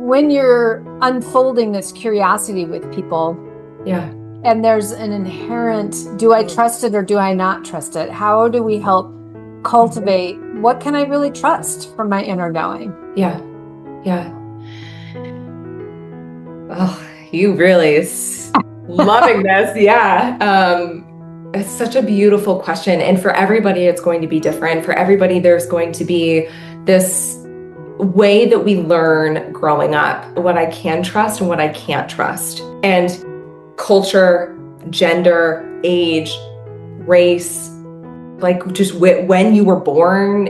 when you're unfolding this curiosity with people, Yeah. and there's an inherent, do I trust it or do I not trust it? How do we help cultivate what can I really trust from my inner knowing? Yeah. Yeah. Oh, you really loving this. Yeah. It's such a beautiful question. And for everybody, it's going to be different. For everybody, there's going to be this way that we learn growing up, what I can trust and what I can't trust. And culture, gender, age, race, like just when you were born,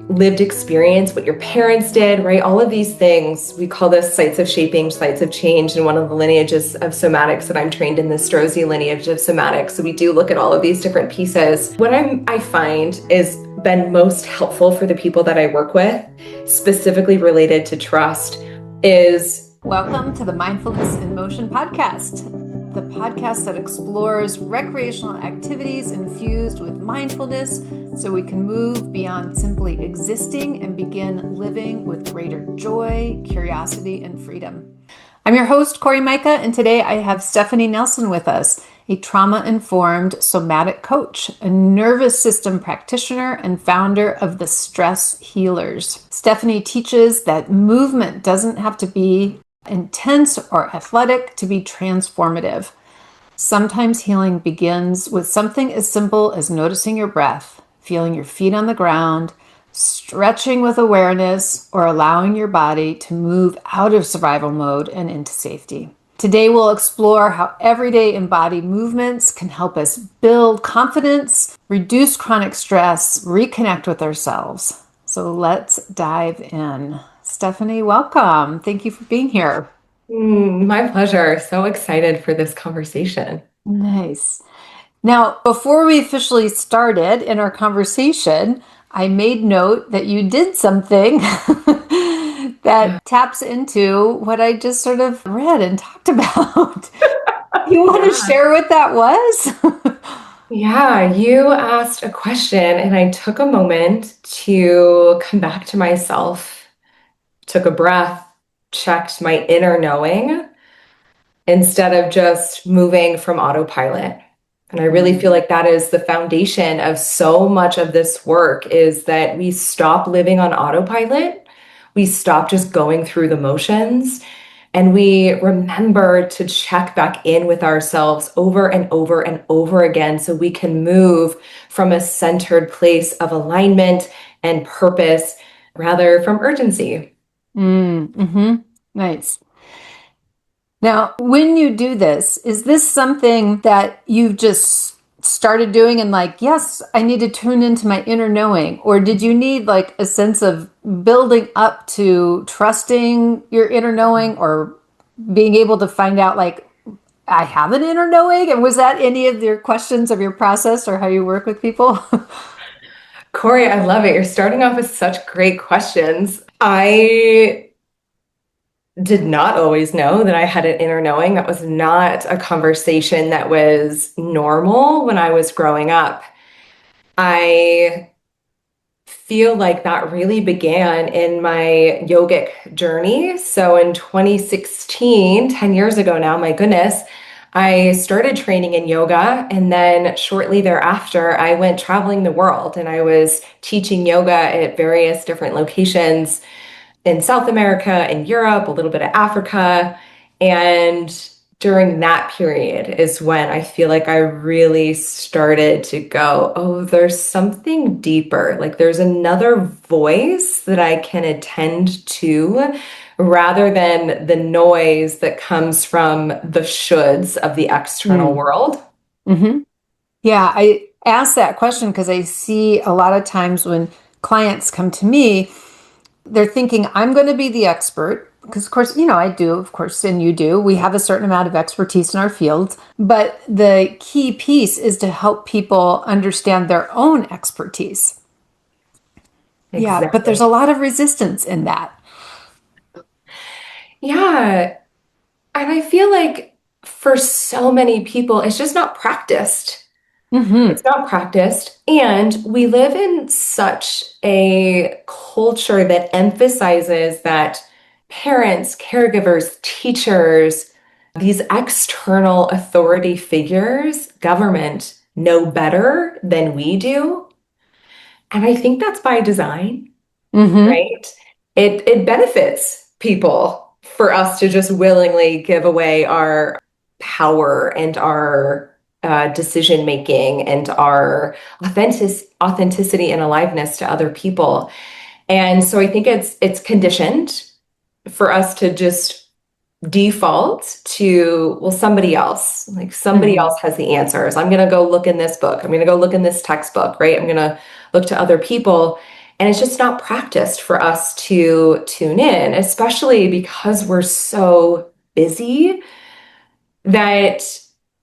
lived experience, what your parents did, right? All of these things, we call this sites of shaping, sites of change, and one of the lineages of somatics that I'm trained in, the Strozzi lineage of somatics. So we do look at all of these different pieces. What I find is been most helpful for the people that I work with, specifically related to trust, is welcome to the Mindfulness in Motion podcast, the podcast that explores recreational activities infused with mindfulness so we can move beyond simply existing and begin living with greater joy, curiosity, and freedom. I'm your host, Corey Micah, and today I have Stephanie Nelson with us, a trauma-informed somatic coach, a nervous system practitioner, and founder of the Stress Healers. Stephanie teaches that movement doesn't have to be intense or athletic to be transformative. Sometimes healing begins with something as simple as noticing your breath, feeling your feet on the ground, stretching with awareness, or allowing your body to move out of survival mode and into safety. Today, we'll explore how everyday embodied movements can help us build confidence, reduce chronic stress, reconnect with ourselves. So let's dive in. Stephanie, welcome. Thank you for being here. my pleasure. So excited for this conversation. Nice. Now, before we officially started in our conversation, I made note that you did something that taps into what I just sort of read and talked about. You want to share what that was? Yeah, you asked a question, and I took a moment to come back to myself, took a breath, checked my inner knowing instead of just moving from autopilot. And I really feel like that is the foundation of so much of this work is that we stop living on autopilot. We stop just going through the motions and we remember to check back in with ourselves over and over and over again so we can move from a centered place of alignment and purpose rather from urgency. Nice. Now, when you do this, is this something that you've just started doing and like, yes, I need to tune into my inner knowing? Or did you need like a sense of building up to trusting your inner knowing or being able to find out like, I have an inner knowing? And was that any of your questions of your process or how you work with people? Corey, I love it. You're starting off with such great questions. I did not always know that I had an inner knowing. That was not a conversation that was normal when I was growing up. I feel like that really began in my yogic journey. So in 2016, 10 years ago now, my goodness, I started training in yoga. And then shortly thereafter, I went traveling the world and I was teaching yoga at various different locations in South America and Europe, a little bit of Africa. And during that period is when I feel like I really started to go, oh, there's something deeper. Like there's another voice that I can attend to rather than the noise that comes from the shoulds of the external world. Mm-hmm. Yeah, I ask that question because I see a lot of times when clients come to me, they're thinking, I'm going to be the expert. Because, of course, I do, of course, and you do. We have a certain amount of expertise in our fields. But the key piece is to help people understand their own expertise. Yeah, but there's Exactly. a lot of resistance in that. Yeah. And I feel like for so many people, it's just not practiced. Mm-hmm. It's not practiced. And we live in such a culture that emphasizes that parents, caregivers, teachers, these external authority figures, government, know better than we do. And I think that's by design, Mm-hmm. right? It benefits people for us to just willingly give away our power and our decision making and our authenticity and aliveness to other people. And so I think it's conditioned for us to just default to, well, somebody else, like somebody Mm-hmm. else has the answers. I'm going to go look in this book. I'm going to go look in this textbook, right? I'm going to look to other people. And it's just not practiced for us to tune in, especially because we're so busy that,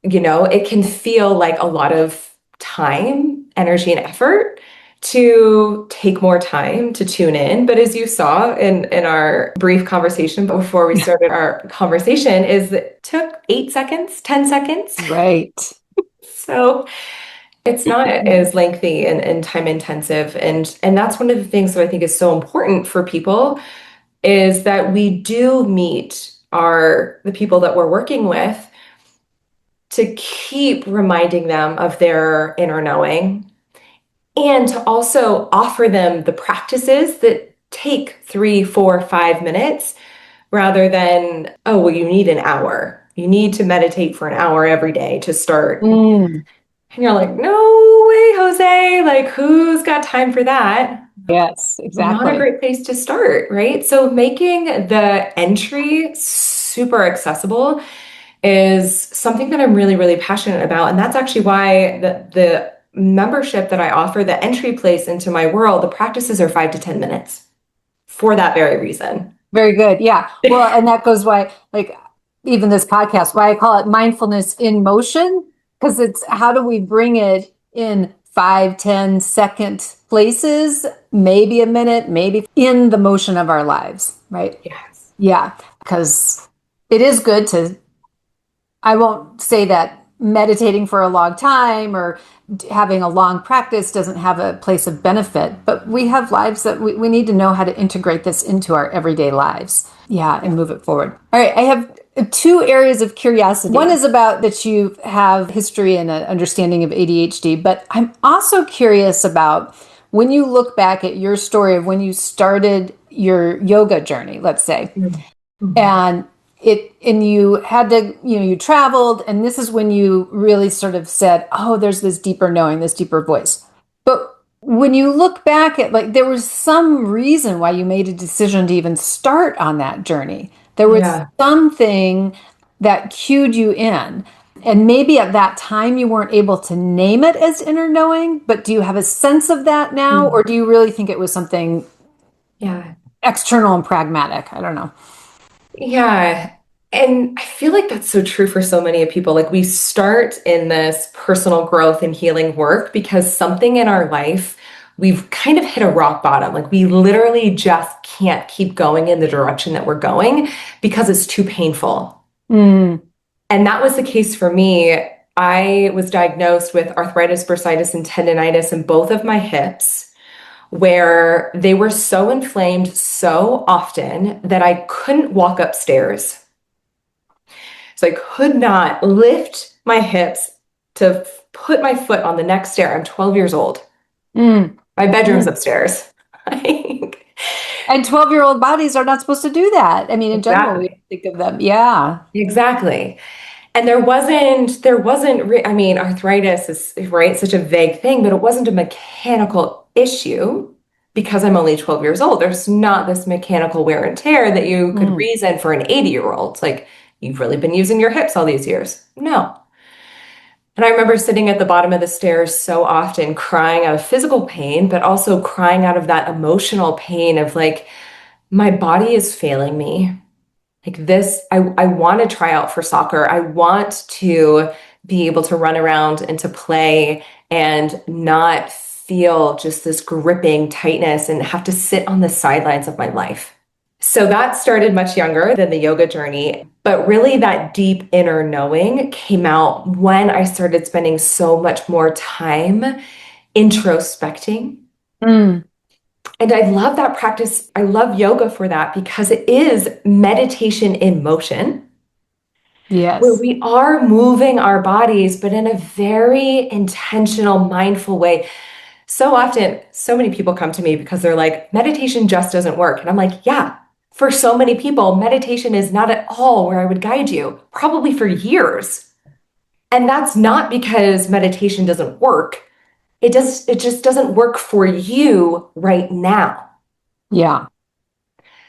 it can feel like a lot of time, energy, and effort to take more time to tune in. But as you saw in our brief conversation before we started our conversation, is it took 8 seconds, 10 seconds. Right. So it's not as lengthy and time intensive. And that's one of the things that I think is so important for people is that we do meet the people that we're working with to keep reminding them of their inner knowing and to also offer them the practices that take 3, 4, 5 minutes rather than, oh, well, you need an hour. You need to meditate for an hour every day to start. Mm. And you're like, no way, Jose. Like, who's got time for that? Yes, Not a exactly. great place to start, right? So making the entry super accessible is something that I'm really, really passionate about. And that's actually why the membership that I offer, the entry place into my world, the practices are 5 to 10 minutes for that very reason. Very good. Yeah. Well, and that goes why, like, even this podcast, why I call it mindfulness in motion, because it's how do we bring it in 5, 10 second places, maybe a minute, maybe in the motion of our lives, right? Yes. Yeah. Because it is good to, I won't say that meditating for a long time or having a long practice doesn't have a place of benefit, but we have lives that we need to know how to integrate this into our everyday lives. Yeah, and move it forward. All right, I have two areas of curiosity. One is about that you have history and an understanding of ADHD, but I'm also curious about when you look back at your story of when you started your yoga journey, let's say, Mhm. and you had to, you traveled, and this is when you really sort of said, oh, there's this deeper knowing, this deeper voice. But when you look back at, like, there was some reason why you made a decision to even start on that journey. There was Yeah. something that cued you in, and maybe at that time you weren't able to name it as inner knowing, but do you have a sense of that now, or Mhm. do you really think it was something Yeah. external and pragmatic? I don't know. Yeah. And I feel like that's so true for so many of people. Like we start in this personal growth and healing work because something in our life, we've kind of hit a rock bottom. Like we literally just can't keep going in the direction that we're going because it's too painful. Mm. And that was the case for me. I was diagnosed with arthritis, bursitis, and tendonitis in both of my hips, where they were so inflamed so often that I couldn't walk upstairs. So I could not lift my hips to put my foot on the next stair. I'm 12 years old. Mm. My bedroom's Mm. upstairs. Like, And 12-year-old bodies are not supposed to do that. I mean, in general, we exactly. think of them. Yeah. Exactly. And I mean, arthritis is, right, such a vague thing, but it wasn't a mechanical issue because I'm only 12 years old. There's not this mechanical wear and tear that you could Mm. reason for an 80-year-old. It's like, you've really been using your hips all these years. No. And I remember sitting at the bottom of the stairs so often crying out of physical pain, but also crying out of that emotional pain of like, my body is failing me. Like this, I want to try out for soccer. I want to be able to run around and to play and not feel just this gripping tightness and have to sit on the sidelines of my life. So that started much younger than the yoga journey, but really that deep inner knowing came out when I started spending so much more time introspecting, Mm. And I love that practice. I love yoga for that because it is meditation in motion, where Yes. we are moving our bodies, but in a very intentional, mindful way. So often, so many people come to me because they're like, meditation just doesn't work. And I'm like, yeah, for so many people, meditation is not at all where I would guide you, probably for years. And that's not because meditation doesn't work. It just doesn't work for you right now. Yeah.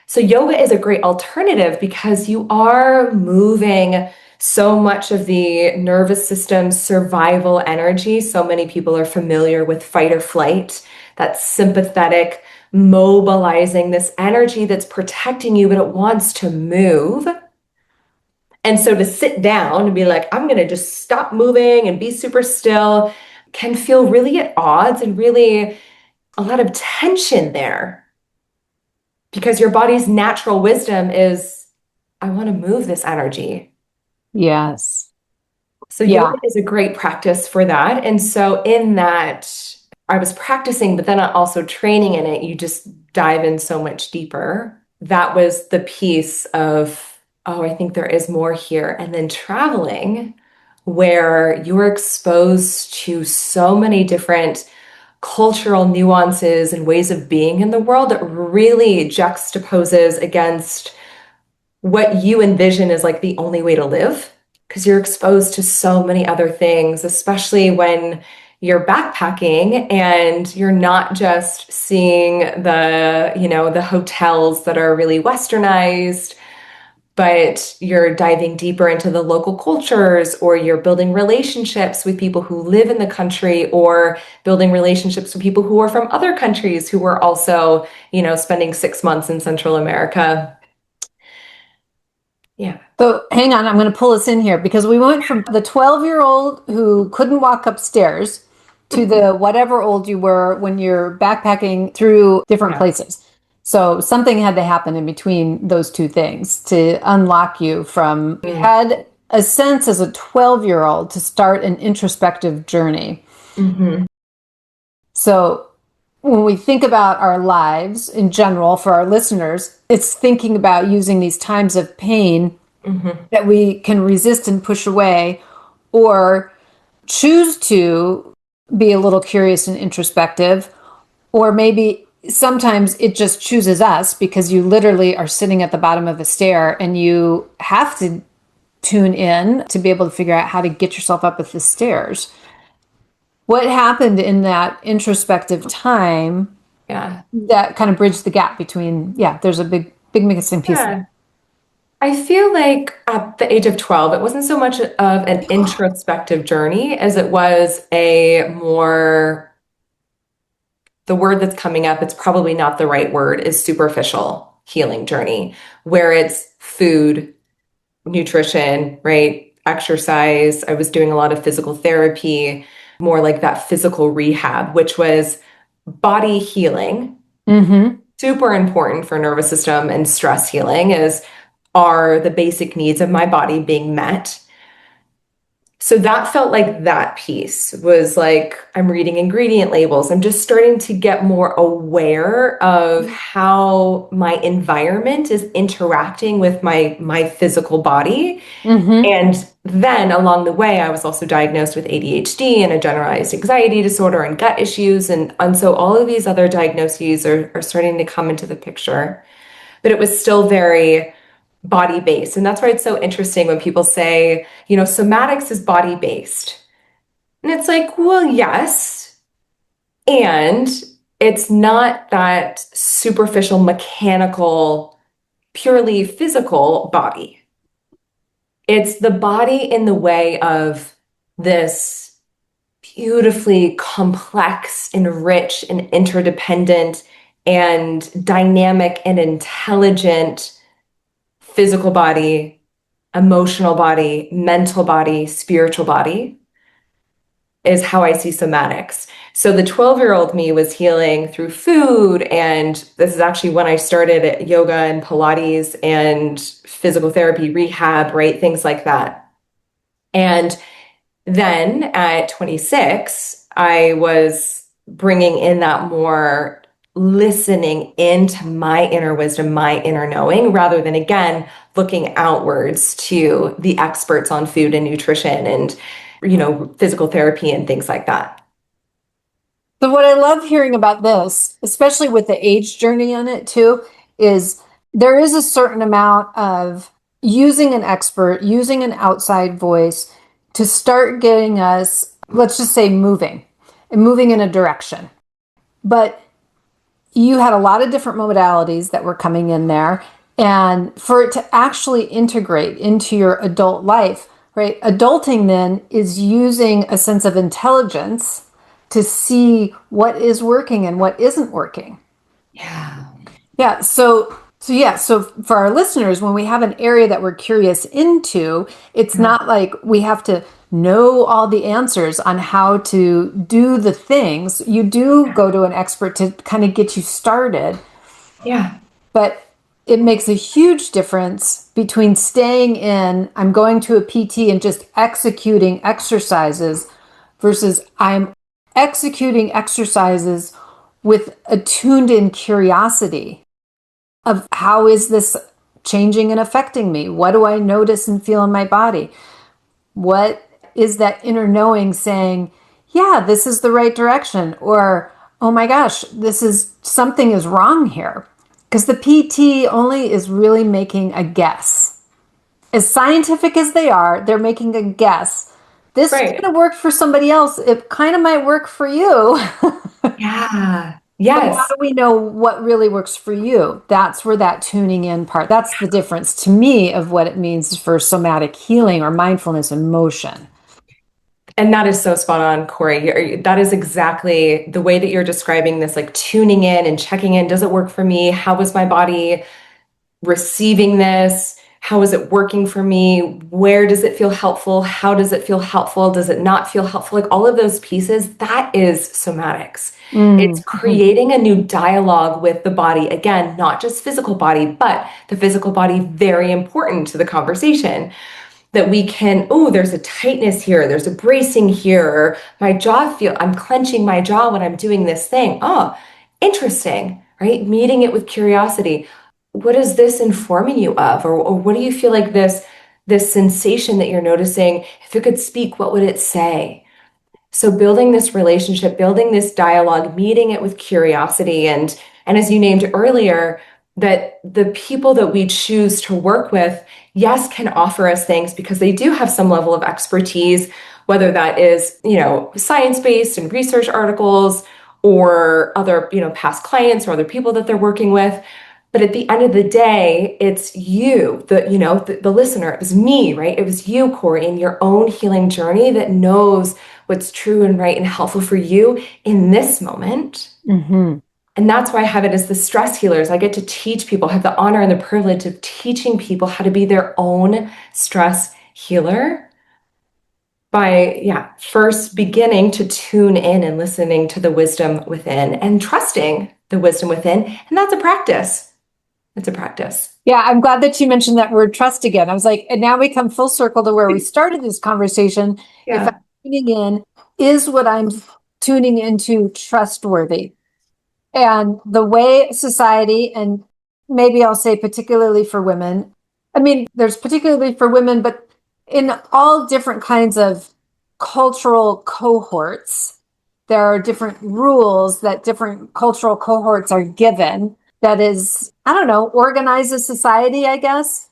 So yoga is a great alternative because you are moving so much of the nervous system survival energy. So many people are familiar with fight or flight, that sympathetic mobilizing this energy that's protecting you, but it wants to move. And so to sit down and be like, I'm going to just stop moving and be super still can feel really at odds and really a lot of tension there because your body's natural wisdom is, I want to move this energy. Yes. So Yeah. yoga is a great practice for that. And so in that, I was practicing, but then also training in it, you just dive in so much deeper. That was the piece of, oh, I think there is more here. And then traveling, where you're exposed to so many different cultural nuances and ways of being in the world that really juxtaposes against what you envision as like the only way to live because you're exposed to so many other things, especially when you're backpacking and you're not just seeing the hotels that are really westernized, but you're diving deeper into the local cultures, or you're building relationships with people who live in the country, or building relationships with people who are from other countries who are also, spending 6 months in Central America. Yeah. So hang on, I'm going to pull us in here because we went from the 12-year-old who couldn't walk upstairs to the whatever old you were when you're backpacking through different Yeah. places. So something had to happen in between those two things to unlock you from, you Mm. had a sense as a 12-year-old to start an introspective journey. Hmm. So when we think about our lives in general for our listeners, it's thinking about using these times of pain Hmm. that we can resist and push away, or choose to be a little curious and introspective, or maybe sometimes it just chooses us because you literally are sitting at the bottom of a stair and you have to tune in to be able to figure out how to get yourself up the stairs. What happened in that introspective time Yeah. that kind of bridged the gap between, yeah, there's a big missing piece there. Yeah. I feel like at the age of 12, it wasn't so much of an introspective journey as it was a more, the word that's coming up, it's probably not the right word, is superficial healing journey, where it's food, nutrition, right? Exercise. I was doing a lot of physical therapy, more like that physical rehab, which was body healing. Mm-hmm. Super important for nervous system and stress healing is, are the basic needs of my body being met? So that felt like that piece was like, I'm reading ingredient labels. I'm just starting to get more aware of how my environment is interacting with my physical body. Mm-hmm. And then along the way, I was also diagnosed with ADHD and a generalized anxiety disorder and gut issues. And so all of these other diagnoses are starting to come into the picture. But it was still very body based. And that's why it's so interesting when people say, somatics is body based. And it's like, well, yes. And it's not that superficial, mechanical, purely physical body. It's the body in the way of this beautifully complex and rich and interdependent and dynamic and intelligent physical body, emotional body, mental body, spiritual body is how I see somatics. So the 12-year-old me was healing through food. And this is actually when I started at yoga and Pilates and physical therapy, rehab, right? Things like that. And then at 26, I was bringing in that more listening into my inner wisdom, my inner knowing, rather than, again, looking outwards to the experts on food and nutrition and, physical therapy and things like that. So what I love hearing about this, especially with the age journey on it too, is there is a certain amount of using an expert, using an outside voice to start getting us, let's just say, moving and moving in a direction. But you had a lot of different modalities that were coming in there. And for it to actually integrate into your adult life, right? Adulting then is using a sense of intelligence to see what is working and what isn't working. Yeah. Yeah. So for our listeners, when we have an area that we're curious into, it's not like we have to know all the answers on how to do the things. You do go to an expert to kind of get you started, Yeah. but it makes a huge difference between staying in, I'm going to a PT and just executing exercises versus I'm executing exercises with a tuned in curiosity of how is this changing and affecting me? What do I notice and feel in my body? What is that inner knowing saying, yeah, this is the right direction? Or, oh my gosh, this is something is wrong here. Because the PT only is really making a guess. As scientific as they are, they're making a guess. This kind Right. of worked for somebody else. It kind of might work for you. Yeah. But how Yes. do we know what really works for you? That's where that tuning in part, that's the difference to me of what it means for somatic healing or mindfulness and motion. And that is so spot on, Corey. That is exactly the way that you're describing this, like tuning in and checking in. Does it work for me? How is my body receiving this? How is it working for me? Where does it feel helpful? How does it feel helpful? Does it not feel helpful? Like all of those pieces, that is somatics. It's Mm-hmm. creating a new dialogue with the body. Again, not just physical body, but the physical body, very important to the conversation. That we can, oh, there's a tightness here, there's a bracing here, my jaw I'm clenching my jaw when I'm doing this thing. Oh, interesting, right? Meeting it with curiosity. What is this informing you of? Or what do you feel like this sensation that you're noticing, if it could speak, what would it say? So building this relationship, building this dialogue, meeting it with curiosity, and as you named earlier, that the people that we choose to work with, yes, can offer us things because they do have some level of expertise, whether that is, science-based and research articles or other, past clients or other people that they're working with. But at the end of the day, it's you, the listener. It was me, right? It was you, Corey, in your own healing journey that knows what's true and right and helpful for you in this moment. Mm-hmm. And that's why I have it as the stress healers. I get to teach people, have the honor and the privilege of teaching people how to be their own stress healer by, yeah, first beginning to tune in and listening to the wisdom within and trusting the wisdom within. And that's a practice. It's a practice. Yeah, I'm glad that you mentioned that word trust again. I was like, and now we come full circle to where we started this conversation. If I'm Yeah. tuning in, is what I'm tuning into trustworthy? And the way society, and maybe I'll say particularly for women, I mean, there's particularly for women, but in all different kinds of cultural cohorts, there are different rules that different cultural cohorts are given that is, I don't know, organizes society, I guess.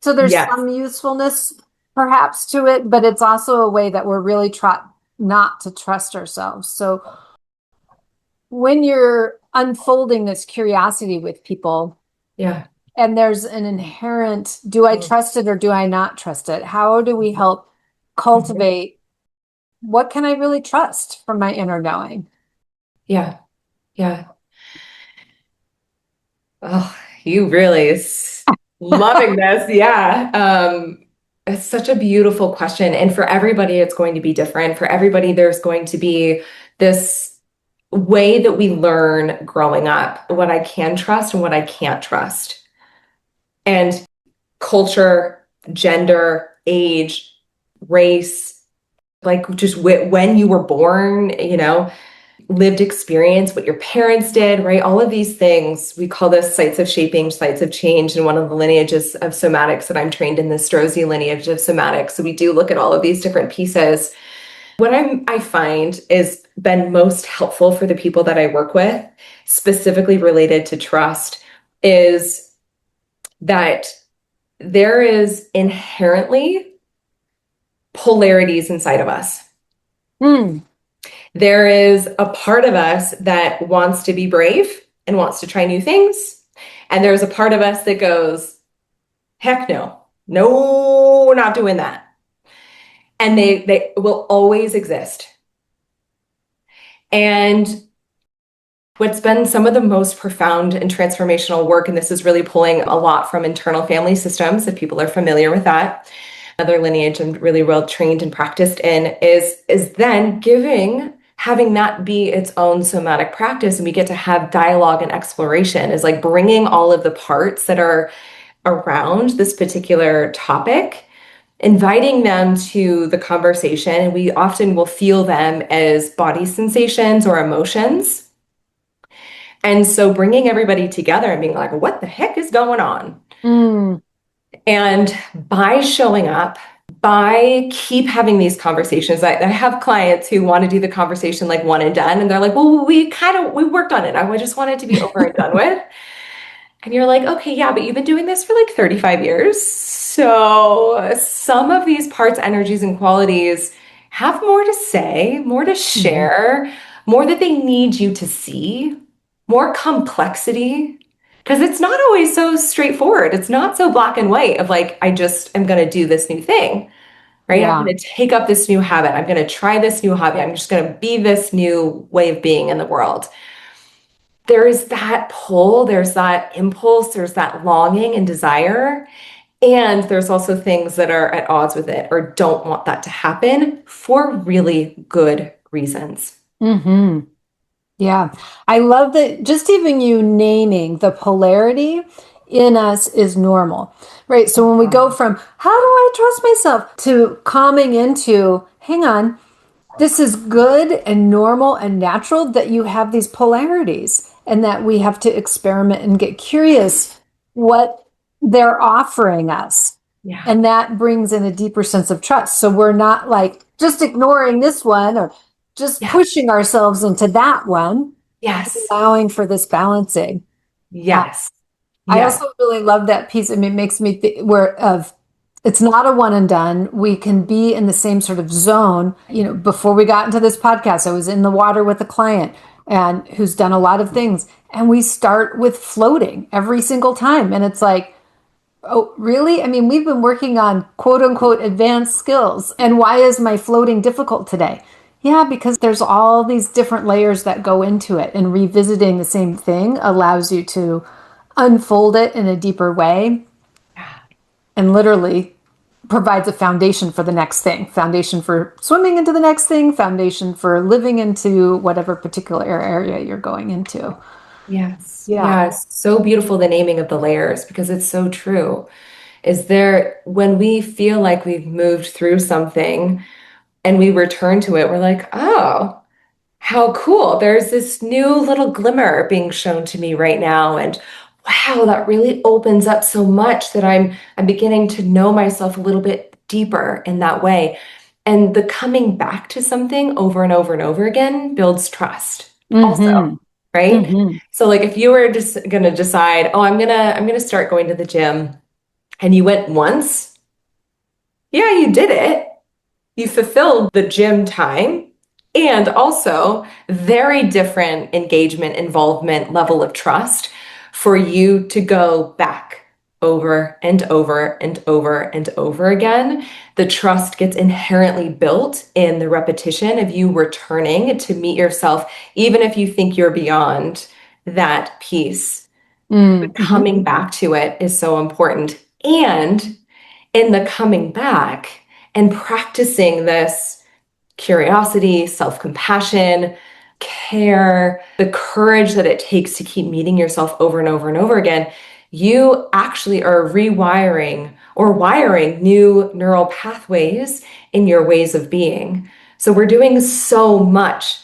So there's Yes. some usefulness perhaps to it, but it's also a way that we're really taught not to trust ourselves. So when you're unfolding this curiosity with people Yeah. and there's an inherent, do I trust it or do I not trust it? How do we help Mhm. cultivate what can I really trust from my inner knowing? Yeah. Yeah. Oh, you really loving this. Yeah. It's such a beautiful question. And for everybody, it's going to be different. For everybody, there's going to be this way that we learn growing up, what I can trust and what I can't trust. And culture, gender, age, race, like just when you were born, lived experience, what your parents did, right? All of these things, we call this sites of shaping, sites of change, and one of the lineages of somatics that I'm trained in, the Strozzi lineage of somatics. So we do look at all of these different pieces. What I find is been most helpful for the people that I work with, specifically related to trust, is that there is inherently polarities inside of us. Mm. There is a part of us that wants to be brave and wants to try new things. And there's a part of us that goes, heck no, no, we're not doing that. And they will always exist. And what's been some of the most profound and transformational work, and this is really pulling a lot from internal family systems, if people are familiar with that, another lineage I'm really well trained and practiced in, is then having that be its own somatic practice, and we get to have dialogue and exploration, is like bringing all of the parts that are around this particular topic, inviting them to the conversation, and we often will feel them as body sensations or emotions. And so bringing everybody together and being like, what the heck is going on? Mm. And by showing up, by keep having these conversations, I have clients who want to do the conversation like one and done. And they're like, well, we worked on it. I just want it to be over and done with. And you're like, okay, yeah, but you've been doing this for like 35 years. So some of these parts, energies, and qualities have more to say, more to Mhm. share, more that they need you to see, more complexity. Because it's not always so straightforward. It's not so black and white of like, I just am going to do this new thing, right? I'm Yeah. going to take up this new habit. I'm going to try this new hobby. I'm just going to be this new way of being in the world. There is that pull, there's that impulse, there's that longing and desire. And there's also things that are at odds with it or don't want that to happen for really good reasons. Hmm. Yeah. I love that just even you naming the polarity in us is normal, right? So when we go from how do I trust myself to calming into, hang on, this is good and normal and natural that you have these polarities and that we have to experiment and get curious what they're offering us. Yeah. And that brings in a deeper sense of trust. So we're not like just ignoring this one or just Yes. pushing ourselves into that one, Yes. allowing for this balancing. Uh, Yes. I Yes. also really love that piece. I mean, it makes me think where of it's not a one and done. We can be in the same sort of zone. You know, before we got into this podcast, I was in the water with a client and who's done a lot of things. And we start with floating every single time. And it's like, oh, really? I mean, we've been working on quote unquote advanced skills. And why is my floating difficult today? Yeah, because there's all these different layers that go into it. And revisiting the same thing allows you to unfold it in a deeper way and literally provides a foundation for the next thing, foundation for swimming into the next thing, foundation for living into whatever particular area you're going into. Yes. Yeah. Yes. So beautiful, the naming of the layers, because it's so true. Is there, when we feel like we've moved through something and we return to it, we're like, oh, how cool. There's this new little glimmer being shown to me right now. And wow, that really opens up so much that I'm beginning to know myself a little bit deeper in that way. And the coming back to something over and over and over again builds trust also, Mm-hmm. right? Mm-hmm. So like if you were just gonna decide, oh, I'm gonna start going to the gym and you went once, yeah, you did it. You fulfilled the gym time and also very different engagement, involvement, level of trust for you to go back over and over and over and over again. The trust gets inherently built in the repetition of you returning to meet yourself, even if you think you're beyond that piece. Mm-hmm. Coming back to it is so important. And in the coming back and practicing this curiosity, self compassion, care, the courage that it takes to keep meeting yourself over and over and over again, you actually are rewiring or wiring new neural pathways in your ways of being. So we're doing so much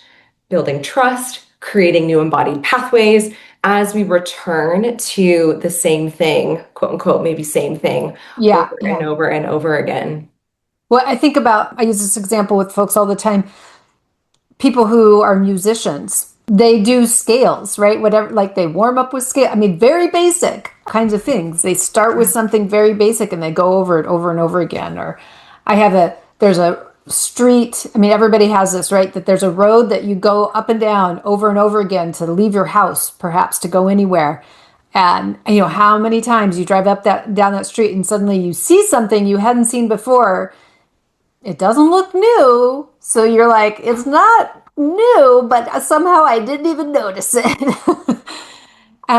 building trust, creating new embodied pathways as we return to the same thing, quote unquote, maybe same thing Yeah, over and yeah. over and over again. Well, I use this example with folks all the time. People who are musicians, they do scales, right? Whatever, like they warm up with scale. I mean, very basic kinds of things. They start with something very basic and they go over it over and over again. Or there's a street. I mean, everybody has this, right? That there's a road that you go up and down over and over again to leave your house, perhaps to go anywhere. And you know how many times you drive up that down that street and suddenly you see something you hadn't seen before. It doesn't look new. So you're like, it's not new, but somehow I didn't even notice it.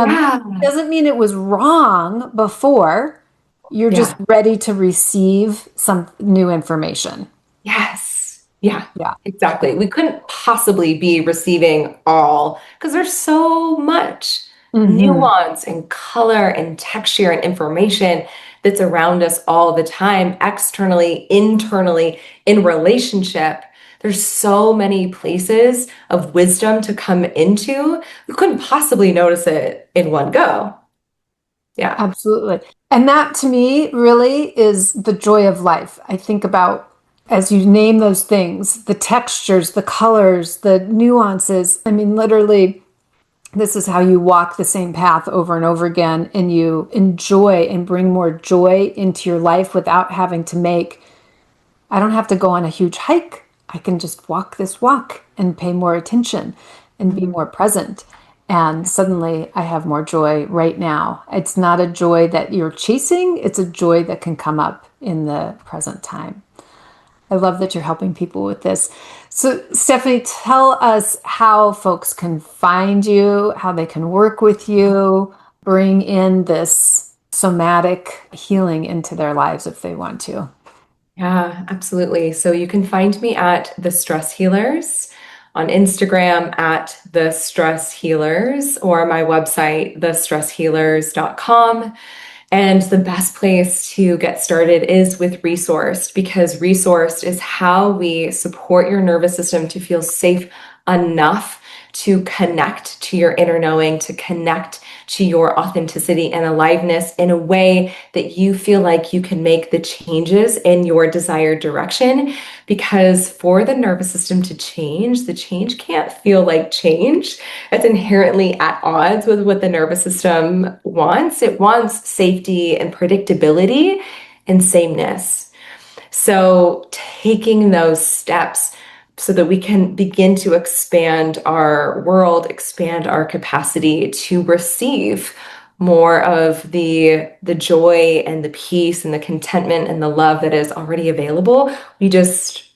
Yeah. Doesn't mean it was wrong before. You're just Yeah. ready to receive some new information. Yes. Yeah, Yeah. exactly. We couldn't possibly be receiving all because there's so much Hmm. nuance and color and texture and information that's around us all the time, externally, internally, in relationship. There's so many places of wisdom to come into. We couldn't possibly notice it in one go. Yeah. Absolutely. And that to me really is the joy of life. I think about as you name those things, the textures, the colors, the nuances. I mean, literally, this is how you walk the same path over and over again and you enjoy and bring more joy into your life without having to I don't have to go on a huge hike. I can just walk this walk and pay more attention and be Mhm. more present. And suddenly I have more joy right now. It's not a joy that you're chasing, it's a joy that can come up in the present time. I love that you're helping people with this. So, Stephanie, tell us how folks can find you, how they can work with you, bring in this somatic healing into their lives if they want to. Yeah, absolutely. So you can find me at The Stress Healers on Instagram at The Stress Healers or my website, thestressshealers.com. And the best place to get started is with Resourced because Resourced is how we support your nervous system to feel safe enough to connect to your inner knowing, to connect to your authenticity and aliveness in a way that you feel like you can make the changes in your desired direction. Because for the nervous system to change, the change can't feel like change. It's inherently at odds with what the nervous system wants. It wants safety and predictability and sameness. So, taking those steps so that we can begin to expand our world, expand our capacity to receive more of the joy and the peace and the contentment and the love that is already available. We just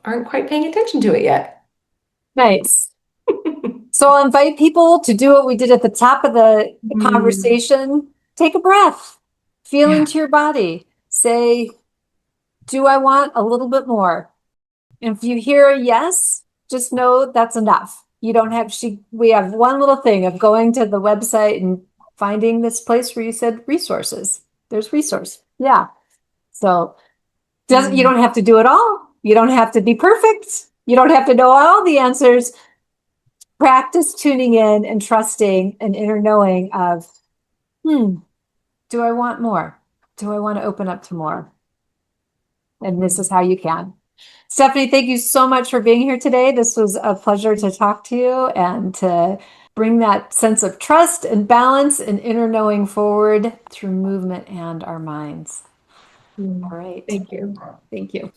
aren't quite paying attention to it yet. Nice. So I'll invite people to do what we did at the top of the Mm, conversation. Take a breath, feel yeah. into your body. Say, do I want a little bit more? And if you hear a yes, just know that's enough. You don't have, we have one little thing of going to the website and finding this place where you said resources. There's resource. Yeah. So you Mm, don't have to do it all. You don't have to be perfect. You don't have to know all the answers. Practice tuning in and trusting an inner knowing of, hmm, do I want more? Do I want to open up to more? And this mm, is how you can. Stephanie, thank you so much for being here today. This was a pleasure to talk to you and to bring that sense of trust and balance and inner knowing forward through movement and our minds. mm. All right. Thank you. Thank you.